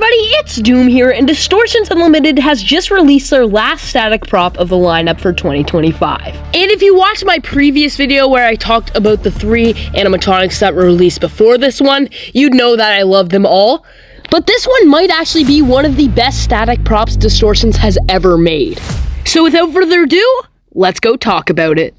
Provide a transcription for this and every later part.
everybody, it's Doom here, and Distortions Unlimited has just released their last static prop of the lineup for 2025. And if you watched my previous video where I talked about the 3 animatronics that were released before this one, you'd know that I love them all. But this one might actually be one of the best static props Distortions has ever made. So without further ado, let's go talk about it.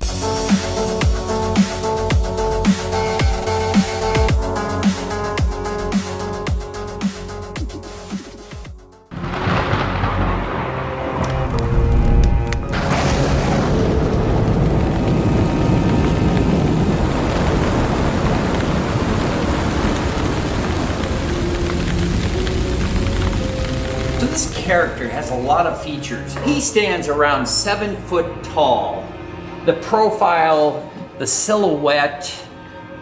So this character has a lot of features. He stands around 7 foot tall. The profile, the silhouette,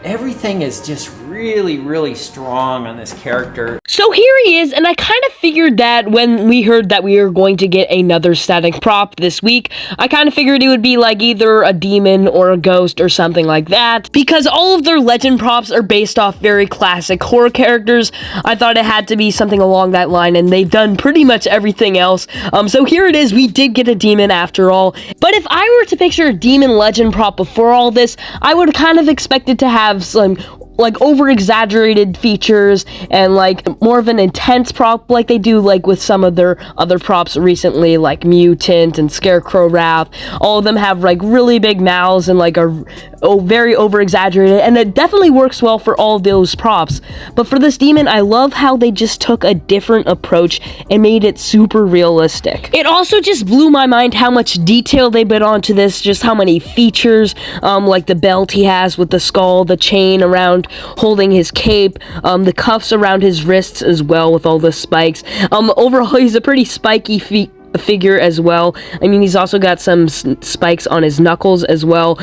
everything is just really strong on this character. So here he is, and I kind of figured that when we heard that we were going to get another static prop this week, I kind of figured it would be like either a demon or a ghost or something like that. Because all of their legend props are based off very classic horror characters, I thought it had to be something along that line, and they've done pretty much everything else. So here it is, we did get a demon after all. But if I were to picture a demon legend prop before all this, I would kind of expect it to have some like over-exaggerated features and like more of an intense prop like they do like with some of their other props recently, like Mutant and Scarecrow Wrath. All of them have like really big mouths and like are very over-exaggerated, and it definitely works well for all those props. But for this demon, I love how they just took a different approach and made it super realistic. It also just blew my mind how much detail they put onto this, just how many features, like the belt he has with the skull, the chain around holding his cape, the cuffs around his wrists as well with all the spikes. Overall, he's a pretty spiky figure as well. I mean, he's also got some spikes on his knuckles as well.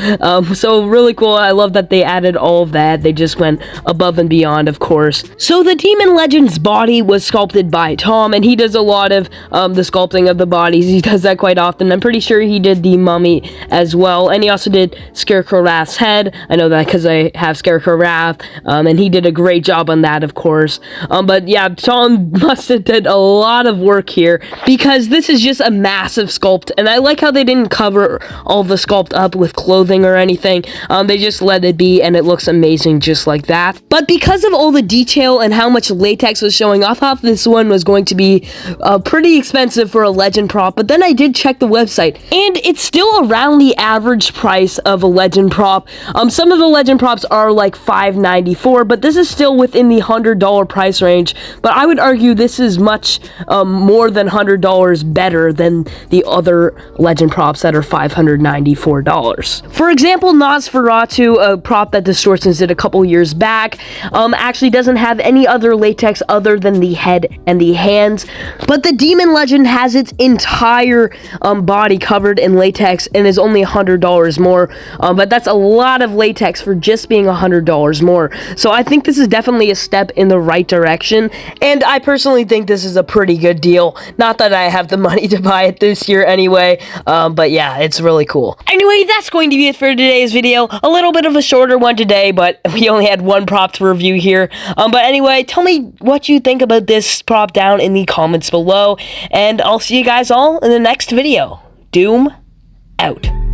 So really cool. I love that they added all of that. They just went above and beyond, of course. So the Demon Legend's body was sculpted by Tom, and he does a lot of the sculpting of the bodies. He does that quite often. I'm pretty sure he did the mummy as well, and he also did Scarecrow Wrath's head. I know that because I have Scarecrow Wrath, and he did a great job on that, of course. But yeah, Tom must have did a lot of work here, because this is just a massive sculpt, and I like how they didn't cover all the sculpt up with clothing or anything. They just let it be, and it looks amazing just like that. But because of all the detail and how much latex was showing, I thought this one was going to be pretty expensive for a legend prop, but then I did check the website, and it's still around the average price of a legend prop. Some of the legend props are like $5.94, but this is still within the $100 price range. But I would argue this is much more than $100 better than the other legend props that are $594. For example, Nosferatu, a prop that Distortions did a couple years back, actually doesn't have any other latex other than the head and the hands, but the Demon Legend has its entire body covered in latex and is only $100 more, but that's a lot of latex for just being $100 more. So I think this is definitely a step in the right direction, and I personally think this is a pretty good deal. Not that I have the money to buy it this year anyway, but yeah, it's really cool. Anyway, that's going to be it for today's video. A little bit of a shorter one today, but we only had one prop to review here. But anyway, tell me what you think about this prop down in the comments below, and I'll see you guys all in the next video. Doom out.